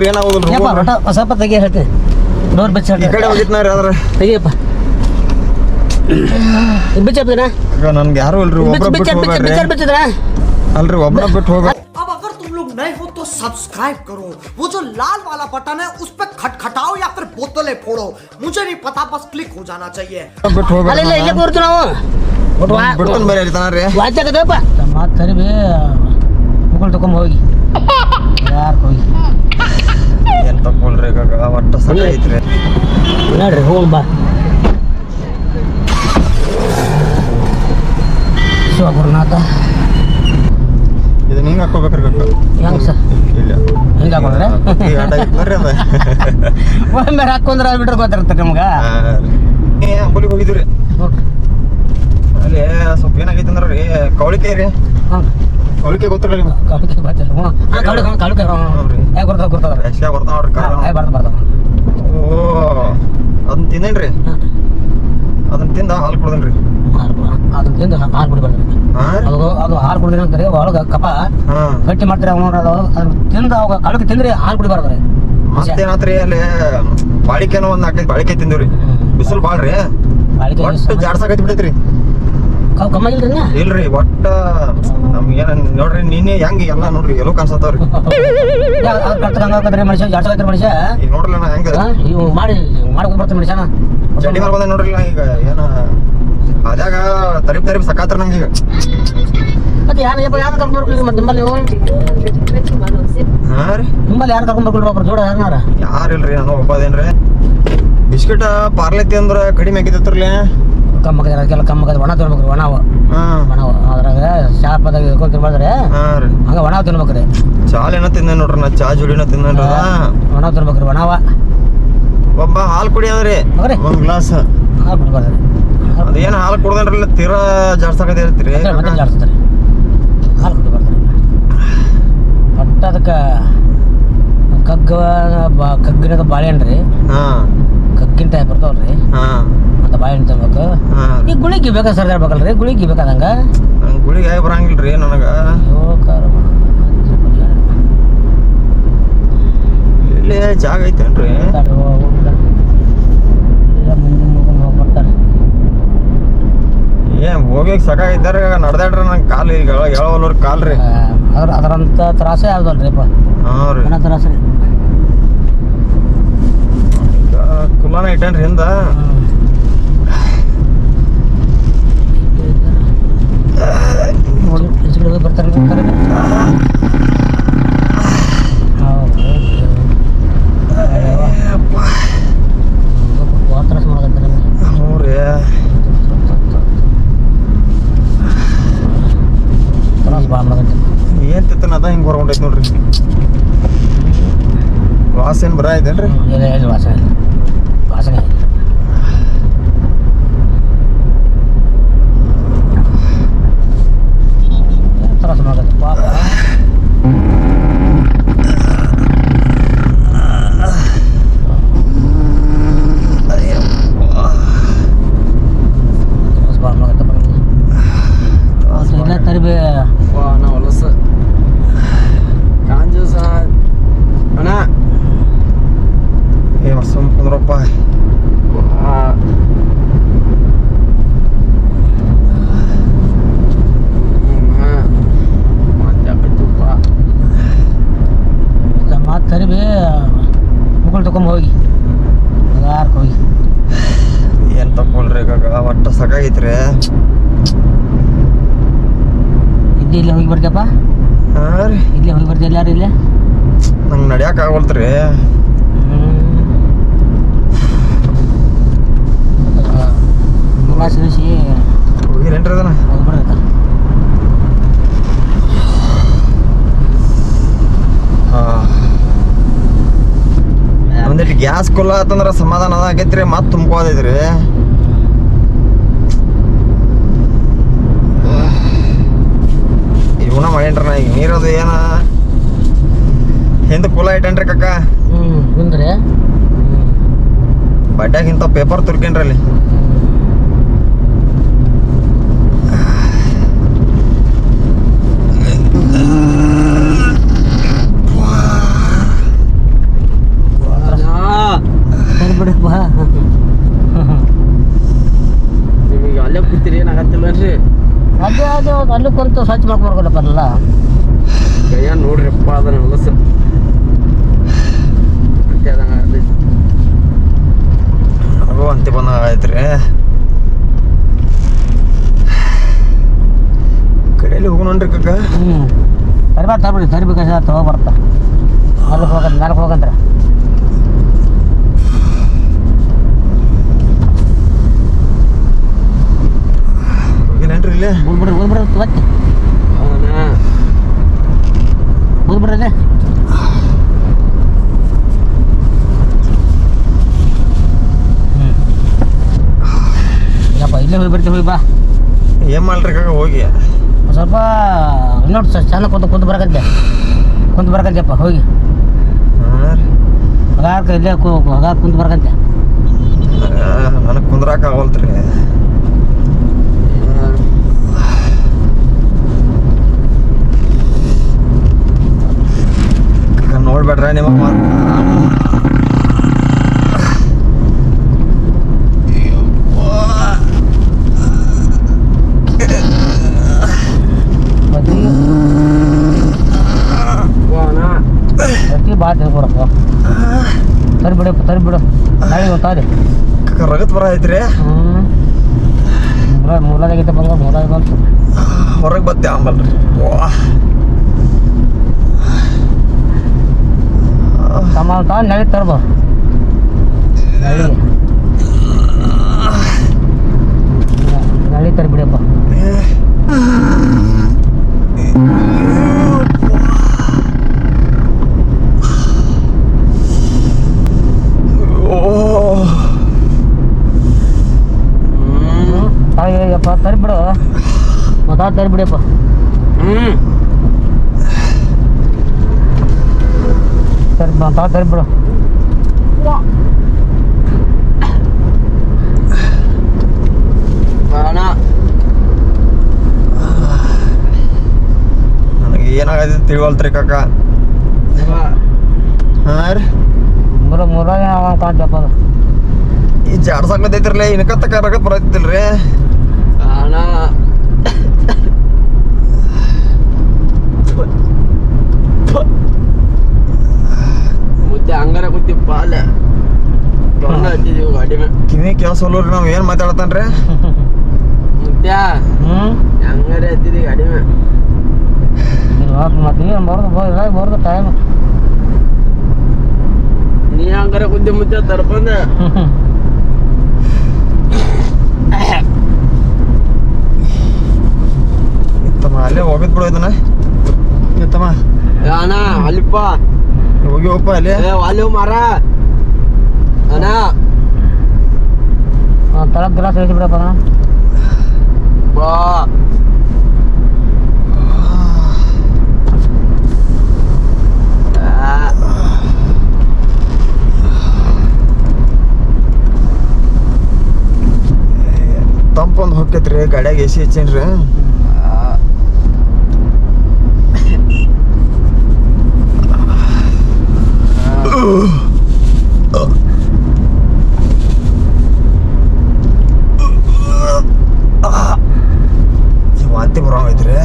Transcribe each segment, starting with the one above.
ಏನಾಗೋದಿಲ್ಲ ಯಪ್ಪ ರೊಟ ಸ್ವಲ್ಪ ತೆಗಿ ಹೇಳ್ತೀನಿ ಡೋರ್ ಬಿಚ್ಚ ಈ ಕಡೆ ಹೋಗಿತ್ನಾರಿ ಆದ್ರೆ ತೆಗಿಯಪ್ಪ ಬಿಚ್ಚಪ್ಪನ ನನ್ಗೆ ಯಾರು ಇಲ್ರಿ ಒಬ್ರ ಬಿಟ್ಟು ಹೋಗ್ಬೇಡ್ರಿ ಬಿಚ್ಚಿದ್ರ ಅಲ್ರಿ ಒಬ್ರ ಬಿಟ್ಟು ಹೋಗ್ಬೇಡ್ರಿ अब अगर तुम लोग नए हो तो सब्सक्राइब करो वो जो लाल वाला बटन है उस पर खटखटाओ या फिर बोतलें फोड़ो मुझे नहीं पता बस क्लिक हो जाना चाहिए ಬಿಟ್ಟು ಅಲ್ಲ ಹೋಗ್ಬೇಡ್ರಿ ಇಲ್ಲ ಇಲ್ಲೇ ಕೂರ್ತು ನಾವು ಬಿಡ್ತಾನ ಬೇರೆ ಹೇಳ್ತಾನ್ರಿ ವಾಚ್ಯಾಕದಪ್ಪ ಮಾತು ಕರಿಬಿ ಮುಗುಳ್ ತಕೊಂಡ್ ಹೋಗಿ ಯಾರು ಹೋಗಿ ಏನ್ ತಗೊಳ್ರಿ ಕಾಕ ಒಟ್ಟ ಸರಿ ಐತ್ರಿ ನೋಡ್ರಿ ಹೋಗ್ ಬಾ ಶಿವಗುರುನಾಥ ಇದನ್ನ ಹಿಂಗ ಹಾಕೋಬೇಕ್ರಿ ಕಾಕ ಹೆಂಗ್ ಸರ್ ಇಲ್ಲ ಹಿಂಗ ಹಾಕೊಂಡ್ರೆ ಆಟ ಐತ್ರಿ ಅದ ಒಮ್ಮೆ ಹಾಕೊಂಡ್ರೆ ಬಿಟ್ರೆ ಗೊತ್ತಿರ್ತದೆ ನಮ್ಗೆ ಅಂಬಲಿಗೆ ಹೋಗಿದ್ರಿ ನೋಡ್ರಿ ಅಲ್ಲಿ ಸ್ವಲ್ಪ ಏನಾಗೈತೆ ಅಂದ್ರೆ ರೀ ಕವಳಿಕೆ ರೀ ಹ್ಞೂ ಕವಳಿಕೆ ಗೊತ್ತಿರಲ್ಲ ನಿಮ್ಗೆ ಕಾಳುಕೆ ಗೊತ್ತಿಲ್ಲ ಹ್ಞೂ ಕಾಳುಕೆ ಹೇಗೆ ಗೊತ್ತಾವ್ರಿ ಯಕ್ಷ ಬರ್ತಾವ್ರಿ ಬರ್ತಾವ ಓ ಅದನ್ನ ತಿಂದೇನ್ರಿ ಅದನ್ನ ತಿಂದ ಹಾಲು ಕುಡ್ದೇನ್ರಿ ಅದನ್ನ ತಿಂದು ಹಾಲು ಕುಡಿಬಾರ್ದು ಅದು ಹಾಲು ಕುಡಿದ್ರೆ ಅಂತಾರೆ ಒಳಗೆ ಕಪ ಗಟ್ಟಿ ಮಾಡ್ತಾರೆ ಅವ್ನು ಅದು ಅದನ್ನ ತಿಂದು ಅವಾಗ ಕಾಳುಕೆ ತಿಂದ್ರೆ ಹಾಲು ಕುಡಿಬಾರ್ದು ರೀ ಮತ್ತೇನಾತ್ರಿ ಅಲ್ಲಿ ಬಾಳಿಕೆನೋ ಒಂದ್ 4-5 ಬಾಳಿಕೆ ತಿಂದಿವ್ರಿ ಬಿಸಿಲು ಬಾಳ್ರಿ ಒಟ್ಟು ಜಾಡ್ಸಾಕೈತಿ ಬಿಡೈತ್ರಿ ಕಮ್ಮ ಇಲ್ರಿ ಇಲ್ರಿ ಒಟ್ಟ ನಮ್ಗೆ ಏನ ನೋಡ್ರಿ ನೀನೇ ಹೆಂಗ್ ಎಲ್ಲ ನೋಡ್ರಿ ಎಲ್ಲೋ ಕಾಣಿಸತ್ತವ್ರಿ ಕರ್ತಂಗಾಕತ್ರಿ ಮನುಷ್ಯ ಜಾಡ್ಸಾಕತ್ರಿ ಮನುಷ್ಯ ಈಗ ನೋಡ್ರಿ ನಾ ಹೆಂಗ ಇವು ಮಾಡ್ಕೊಂಡ್ ಬರ್ತೀನಿ ಮನುಷ್ಯನ ಚಡ್ಡಿ ಮೇಲೆ ಬಂದ ನೋಡ್ರಿ ನಾ ಈಗ ಏನ ಅದ್ಯಾಗ ತರಿಪ್ ಸಕಾತ್ರ ನಂಗೆ ಈಗ ಮತ್ತೆ ಯಾರು ಯಾರು ಕರ್ಕೊಂಡು ಬರ್ಕೊಳ್ಳಿ ಮತ್ತೆ ನಿಮ್ಮಲ್ಲಿ ನೀವು ಹಾ ರೀ ನಿಮ್ಮಲ್ಲಿ ಯಾರು ಕರ್ಕೊಂಡು ಬರ್ಕೊಳ್ಳಿ ಒಬ್ರು ಜೋಡ ಯಾರನಾರ ಯಾರಿಲ್ರಿ ನಾನು ಒಬ್ಬದೇನ್ರಿ ಬಿಸ್ಕಿಟ್ ಪಾರ್ಲೆತಿ ಅಂದ್ರ ಕಡಿಮೆ ಆಗಿತ್ತರ್ಲಿ ಕಮ್ಮಗದ ಅದಕ್ಕೆಲ್ಲ ಕಮ್ಮಗದ ಒಣ ತಿನ್ಬೇಕ್ರಿ ಒಣವ ಒಣವ ಅದ್ರಾಗ ಶಾಪದಾಗ ಇಟ್ಕೊಂಡು ತಿನ್ಬಾರ್ದ್ರಿ ಹಾ ರೀ ಹಂಗ ಒಣವ ತಿನ್ಬೇಕ್ರಿ ಚಾಲೇನ ತಿಂದ ನೋಡ್ರಿ ನಾ ಚಾ ಜೋಡಿನ ತಿಂದ ಒಣವ ತಿನ್ಬೇಕ್ರಿ ಒಣವ ಒಬ್ಬ ಹಾಲು ಕುಡಿಯೋದ್ರಿ ಒಂದ್ ಗ್ಲಾಸ್ ಹಾಲು ಬಿಡ್ಬಾರ್ದ್ರಿ ಅದೇನ್ ಹಾಲು ಕುಡ್ದನ್ರಲ್ಲ ತೀರಾ ಜಾಡ್ಸಾಕತಿ ಇರ್ತೀರಿ ಮತ್ತೆ ಜಾಡ್ಸ್ತಾರೆ ಹಾಲು ಕುಡಿಬಾರ್ದ್ರಿ ಒಟ್ಟು ಅದಕ್ಕೆ ಕಗ್ಗಿನದ ಬಾಳೆಹಣ್ಣು ರೀ ಕಗ್ಗಿನ ಟೈಪ್ ಬರ್ತಾವಲ್ರಿ ಅಂತ ಬಾಳೆಹಣ್ಣು ತಿನ್ಬೇಕು ಈ ಗುಳಿಗೆ ಬೇಕಾ ಸರ್ ಹೇಳ್ಬೇಕಲ್ರಿ ಗುಳಿಗೆ ಬೇಕಾದಂಗ ಗುಳಿಗೆ ಆಗಿ ಬರಂಗಿಲ್ರಿ ನನಗ ಇಲ್ಲಿ ಜಾಗ ಐತೇನ್ರಿ ಬರ್ತಾರೆ ಏನ್ ಹೋಗಿ ಸಾಕಾಗಿದ್ದಾರ ನಡ್ದಾಡ್ರಿ ನಂಗೆ ಕಾಲು ಈಗ ಹೇಳವಲ್ರಿ ಕಾಲ್ರಿ ಅದರಂತ ತ್ರಾಸೇ ಯಾವ್ದಲ್ರಿಪ್ಪ ಹಾ ರೀ ಏನ ತ್ರಾಸ ರೀ ಕುಲಾನ ಇಟ್ಟೇನ್ರಿ ಹಿಂದ ನೋಡಿ ಬರ್ತಾರೆ ತ್ರಾಸ ಮಾಡಕತ್ತಾರೆ ಹ್ಞೂ ರೀ ತ್ರಾಸ ಭಾಳ ಮಾಡಕತ್ತಾರೆ ಏನ್ ತಿತ್ತನ ಅದ ಹಿಂಗೆ ಹೊರಗೊಂಡೈತಿ ನೋಡ್ರಿ ವಾಸ ಏನ್ ಬರ ಐತೇನ್ರಿ ಇಲ್ಲ ವಾಸನೆ ಇಲ್ಲ ವಾಸನೆ ಇಲ್ಲ ತ್ರಾಸ ಮಾಡಕತ್ತೆ ಪಾಪ ತ್ರಾಸ ಭಾಳ ಮಾಡಕತ್ತೆ ಇಲ್ಲ ತರಿಬಿ ನಾ ಹೊಲಸ ಕಾಂಜೂಸ ಅಣ್ಣ ಏ ಸುಮ್ ಕುಂದ್ರಪ್ಪ ಮಾತು ತರಿಬಿ ಮುಗುಳ್ ತಕೊಂಡ್ ಹೋಗಿ ಯಾರು ಹೋಗಿ ಏನ್ ತಕೊಳ್ರಿ ಕಾಕ ಒಟ್ಟ ಸಾಕಾಗೈತ್ರಿ ಇಲ್ಲಿ ಹೋಗಿ ಬರ್ತೀಯಪ್ಪ ಹಾ ರೀ ಇಲ್ಲಿ ಹೋಗಿ ಬರ್ತೀಯ ಯಾರು ಇಲ್ಲೇ ನಂಗೆ ನಡ್ಯಾಕ ಆಗವಲ್ತ್ರಿ ಸಿರಿಸಿ ಹೋಗಿರೇನ್ರಿ ಅದನ್ನ ಹೋಗ್ಬಿಡ್ಬೇಕ ಒಂದಿಟ್ಟು ಗ್ಯಾಸ್ ಕುಲ್ಲ ಆತಂದ್ರ ಸಮಾಧಾನ ಅದ ಆಗೈತ್ರಿ ಮತ್ ತುಂಬ್ಕೋದೈತ್ರಿ ಇವನ ಮಾಡೇನ್ರಿ ನಾ ಈಗ ನೀರದು ಏನ ಹಿಂದ ಕುಲ ಇಟ್ಟೇನ್ರಿ ಕಕ್ಕ ಮುಂದ್ರೆ ಬಡ್ಯಾಗ ಇಂಥ ಪೇಪರ್ ತುರ್ಕೇನ್ರಿ ಅಲ್ಲಿ ಕುಂತು ಸ್ವಚ್ಛ ಮಾಡ್ಕೊಬರ್ಬೇಕಲ್ಲಪ್ಪ ಅದೆಲ್ಲ. ಕೈಯ ನೋಡ್ರಿಪ್ಪ ಅದನ್ನ ಹೊಲಸು ಅದು ಅಂತೆ ಬಂದಂಗ ಆಯ್ತ್ರಿ. ಕಡೆಯಲ್ಲಿ ಹೋಗೋಣ್ರಿ ಕಕ್ಕ. ತರಿಬೇಕ ತಗೋ ಬರ್ತಾ ನಾಲ್ಕು ಹೋಗಂತ್ರ ಹೋಗಿಲ್ಲೇನ್ರಿ ಇಲ್ಲಿ ಓದ್ಬಿಡ್ರಿ ಮತ್ತೆ ಓದ್ಬಿಡ್ರಿ ಯಪ್ಪ ಇಲ್ಲೇ ಹೋಗಿ ಬರ್ತೀವಿ. ಹೋಗಿ ಬಾ. ಏನ್ ಮಾಡ್ರಿ ಕಕ್ಕ ಹೋಗಿ ಸ್ವಲ್ಪ ಇನ್ನೊಟ್ಟು ಚೆನ್ನಾಗಿ ಕುಂತು ಬರಕಂತೆಪ್ಪ ಹೋಗಿ ಹಗಾಕ ಇಲ್ಲೇ ಹಗಾಕ ಕುಂತು ಬರಕಂತೆ. ನನಗೆ ಕುಂದ್ರಾಕ ಆಗವಲ್ತ್ರಿ. ನೋಡ್ಬೇಡ್ರ ನಿಮಗೆ ಭಾಳ ತಿಳ್ಕೊಡಪ್ಪ. ತರಿಬಿಡು ನಾಳೆ ಗೊತ್ತಾರಿ ರಗತ್ ಬರ ಐತ್ರಿ. ಮೂಲದಾಗಿದ್ದ ಮೂಲದಾಗ ಬಂತು ಹೊರಗೆ ಬತ್ತೆ ಆಂಬಲ್ರಿ. ತಮ್ಮ ನಳಿ ತರ್ಬ ನಳಿ ತರಿಬಿಡಪ್ಪ. ಅಯ್ಯಪ್ಪ ತರಿಬಿಡು ತರಿಬಿಡಪ್ಪ. ತರಿಬಿಡು ನನಗೆ ಏನಾಗೈತೆ ತಿಳಿವಲ್ತ್ರಿ ಕಕ್ಕ. ಹಾಂ ರೀ ಮೂರ ಕಾಣ್ತಪ್ಪ ಅದು ಈ ಜಾಡ್ಸಾಕತೈತ್ರಲ್ಲ ಇನ್ಕತ್ತಕ ರಗತ್ ಬರತ್ತಿಲ್ರಿ. ಮುದ್ದೆ ಹಂಗಾರ ಕೂತಿಪ್ಪ ಅಲ್ಲೇ ಹತ್ತಿದೀವಿ ಗಾಡಿ ಮೇಲೆ. ಕಿವಿ ಕೇಳಿಸೋಲ್ರಿ ನಾವು ಏನು ಮಾತಾಡ್ತಾನ್ರಿ. ಮುದ್ದೆ ಹಂಗಾರ ಹತ್ತಿದೀವಿ ಗಾಡಿ ಮೇಲೆ. ಬರ್ದು ಟೈಮ್ ನೀ ಹಂಗಾರ ಕುದ್ದಿ ಮುದ್ದೆ ತರ್ಬಂದ ಇತ್ತಮ್ಮ ಅಲ್ಲೇ ಹೋಗಿದ್ ಬಿಡು ಇದನ್ನ. ಇತ್ತಮ್ಮ ಅಣ್ಣ ಅಲ್ಲಿಪ್ಪ ಹೋಗಿ ಹೋಗಪ್ಪ ಅಲ್ಲೇ. ಅಲ್ಲಿ ಮಾರ ಅಣ್ಣ ತಳಗ್ ಗ್ಲಾಸ್ ಇಳಿಸಿ ಬಿಡಪ್ಪ. ಬಾ ತಂಪೊಂದು ಹೊಕ್ಕೈತ್ರಿ ಗಾಡ್ಯಾಗ ಎಸಿ ಹಚ್ಚೇನ್ರಿ. ವಾಂತಿ ಬರೋಂಗೈತ್ರಿ.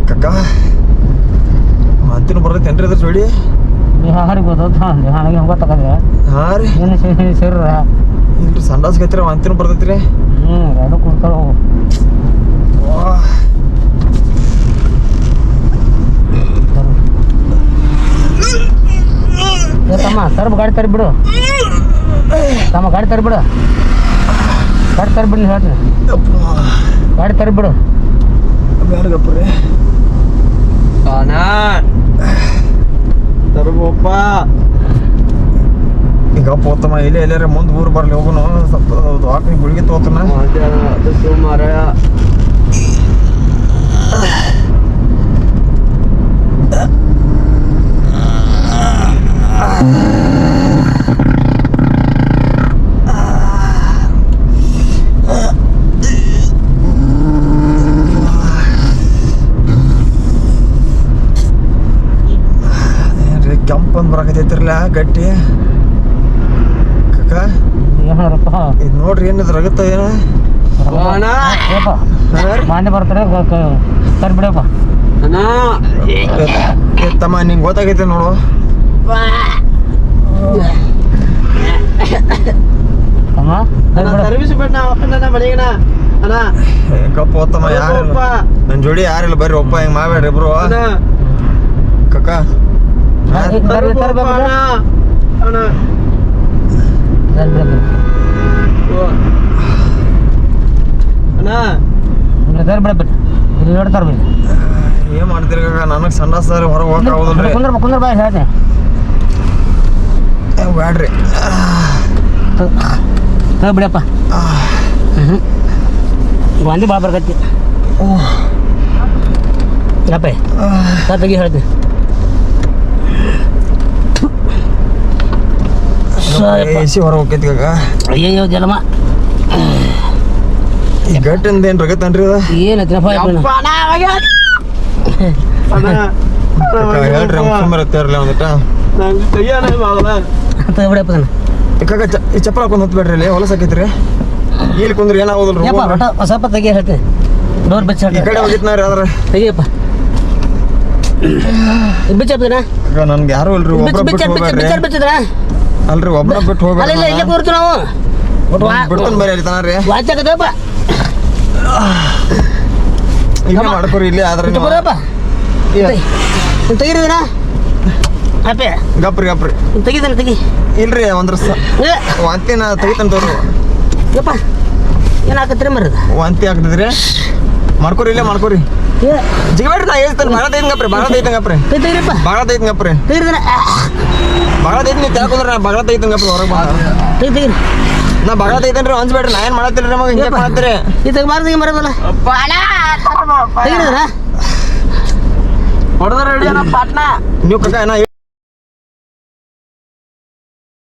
ಕಕ್ಕ ವಾಂತಿನೂ ಬರ್ತೈತೇನ್ರಿ ಅದ್ರ ಜೋಡಿ? ಹಾರಿಗೆ ಗೊತ್ತ ಹಾಗೆ ಹಂಗ ತಗೊಂಡ್ರೆ ಹಾಂ ರೀ ಏನು ಸೇರ್ರ ಇಲ್ರಿ ಸಂಡಾಸ್ಗೈತ್ರಿ ವಾಂತಿನೂ ಬರ್ತೈತ್ರಿ. ಎರಡು ಕುಡ್ತಾವ. ತಮ್ಮ ಗಾಡಿ ತರಿಬಿಡು ಗಾಡಿ ತರಿಬಿಡು ಹೇಳ್ತೀನಿ. ಗಾಡಿ ತರಿಬಿಡು ಬ್ಯಾಡಗಪ್ಪ ತರ್ಬೋಪ್ಪ. ಈಗ ಪೋತಮ್ಮ ಎಲ್ಲಾರ ಮುಂದೆ ಊರು ಬರ್ಲಿ ಹೋಗೋನು. ಸ್ವಲ್ಪ ದವಾಖಾನೆ ಗುಳಿಗೆ ತೋತನ ಅದು ಸೋಮಾರ ಕೆಂಪಂದು ಬರಾಕತೈತಿರಲ್ಲ ಗಟ್ಟಿ. ಕಕ್ಕ ಏನಪ್ಪ ಇದು ನೋಡ್ರಿ ಏನಿದ್ರು ರಗತ್ತ ಏನ ಅಣ್ಣ ಮಾನ್ಯ ಬರ್ತಾರೆ ಸರಿ ಬಿಡಪ್ಪ ಅಣ್ಣ ತಮ್ಮ ನಿಂಗೆ ಗೊತ್ತಾಗೈತೆ ನೋಡು ಅಮ್ಮ ಸರಿ ಬಿಡ ಸರ್ವಿಸ್ ಬಿಡ್ ನಾ ಒಪ್ಪಂದ ಮನೆಗಣ ಅಣ್ಣ ಕಪ್ಪ ಹೋತಮ್ಮ ಯಾರಿಲ್ಲ ನನ್ನ ಜೋಡಿ ಯಾರಿಲ್ಲ ಬರ್ರಿ ಒಪ್ಪ ಹಿಂಗೆ ಮಾಡ್ಬೇಡ್ರಿ ಇಬ್ರು ಅಣ್ಣ ಕಕ್ಕ ಸರಿ ಅಣ್ಣ ಅಣ್ಣ ಸರಿ ಬಿಡ ಅಣ್ಣ ಸರಿ ಬಿಡಪ್ಪ ಇಲ್ಲಿ ನೋಡ್ತಾರ ಬಿಡಿ ಏನ್ ಮಾಡ್ತೀರಿ ಕಕ್ಕ ನನಗೆ ಸಣ್ಣ ಸರ್ ಹೊರಗೆ ಹೋಗಕ್ ಆಗೋದಿಲ್ರಿ ಕುಂದ್ರ ಬಾಯ್ ಹೇಳ್ತೀನಿ ಬ್ಯಾಡ್ರಿ ಸರಿ ಬಿಡಪ್ಪ ಗಾಂಧಿ ಭಾಳ ಬರ್ಕತ್ತಿ ಅಪ್ಪ ಸರ್ ತೆಗಿ ಹೇಳ್ತೀನಿ ಎಸಿ ಹೊರಗೆ ಹೋಗ್ತೈತಿ ಕಕ್ಕ ಅಯ್ಯಯ್ಯೋ ಜಲಮ ಈ ಗಟ್ಟಿಂದ ಏನು ರಗತ್ತನ್ರಿ ಅದ ಏನೈತಿನಪ್ಪ ಕಕ್ಕ ಹೇಳ್ರಿ ಸುಮ್ಮನೆ ಇರ್ತಾರಲ್ಲ ಒಂದಿಟ ನಂಗೆ ಕೈಯಲ್ಲ ಮಾಡಲ್ಲ ಬಿಡಪ್ಪ ನಾನು ಕಕ್ಕ ಈ ಚಪ್ಪಲ್ ಹಾಕೊಂಡು ಹೊತ್ಬೇಡ್ರಿ ಇಲ್ಲಿ ಹೊಲಸ ಹಾಕೈತ್ರಿ ಇಲ್ಲಿ ಕುಂದ್ರಿ ಏನಾಗೋದಿಲ್ರಿ ಯಪ್ಪ ಒಟ್ಟ ಸ್ವಲ್ಪ ತೆಗಿ ಹೇಳ್ತೀನಿ ಡೋರ್ ಬಿಚ್ಚ ಈ ಕಡೆ ಹೋಗಿತ್ನಾರಿ ಆದ್ರೆ ತೆಗಿಯಪ್ಪ ಬಿಚ್ಚಪ್ಪನ ಕಕ್ಕ ನನ್ಗೆ ಯಾರು ಇಲ್ರಿ ಒಬ್ರ ಬಿಟ್ಟು ಹೋಗ್ಬೇಡ್ರಿ ಬಿಚ್ಚಿದ್ರ ಅಲ್ರಿ ಒಬ್ರ ಬಿಟ್ಟು ಅಲ್ಲ ಇಲ್ಲ ಇಲ್ಲೇ ಹೋಗ್ಬೇಡ್ರಿ ಕೂರ್ತು ನಾವು ಬಿಡ್ತಾನೆ ಬರೀ ಅಲ್ಲಿ ತನಾರಿ ವಾಚಾಕದಪ್ಪ ಇಲ್ಲೇ ಮಾಡ್ಕೊರಿ ಇಲ್ಲೇ ಆದ್ರೆ ನೀವು. ಬರಪ್ಪ ತೆಗಿರಿದನ ಅಪ್ಪೆ ಗಪ್ರಿ ಗಪ್ರಿ ತೆಗಿದಾನೆ ತೆಗಿ ಇಲ್ರಿ ಒಂದ್ರ ಏ ವಾಂತಿ ನಾ ತೆಗಿತಾನೆ ತೋರು ಯಪ್ಪ ಏನು ಹಾಕತ್ರಿ ಮರದ ವಾಂತಿ ಆಗ್ತದ್ರಿ ಮಾಡ್ಕೊರಿ ಇಲ್ಲೇ ಮಾಡ್ಕೊರಿ ಏ ಜಿಗಬೇಡ್ರಿ ನಾ ಹೇಳ್ತೇನೆ ಭಾಳ ಐತೆ ಗಪ್ರಿ ಭಾಳ ಐತೆ ಗಪ್ರಿ ತೆಗಿರಪ್ಪ ಭಾಳ ಐತೆ ಗಪ್ರಿ ತೆಗಿರಿದನ ಭಾಳ ಐತೆ ನೀವು ತಿಳ್ಕೊಂಡ್ರೆ ನಾ ಭಾಳ ಐತೆ ಗಪ್ರಿ ಹೊರಗೆ ಬಂದ ತೆಗಿರಿ ನಾ ಭಾಳ ಐತೇನ್ರಿ ಅನ್ಸ್ಬೇಡ್ರಿ ನಾ ಏನು ಮಾಡತ್ತೀರಿ ನಮಗೆ ಹಿಂಗೆ ಮಾಡತ್ತೀರಿ ಈ ತೆಗಿಬಾರ್ದು ಮರದಲ್ಲ ತೆಗಿರಿದನ ಹೊಡೆದ್ರೆ ರೆಡಿ ಅಣ್ಣ ಪಾಟ್ನಾ ನೀವು ಕಕ್ಕ ಏನೋ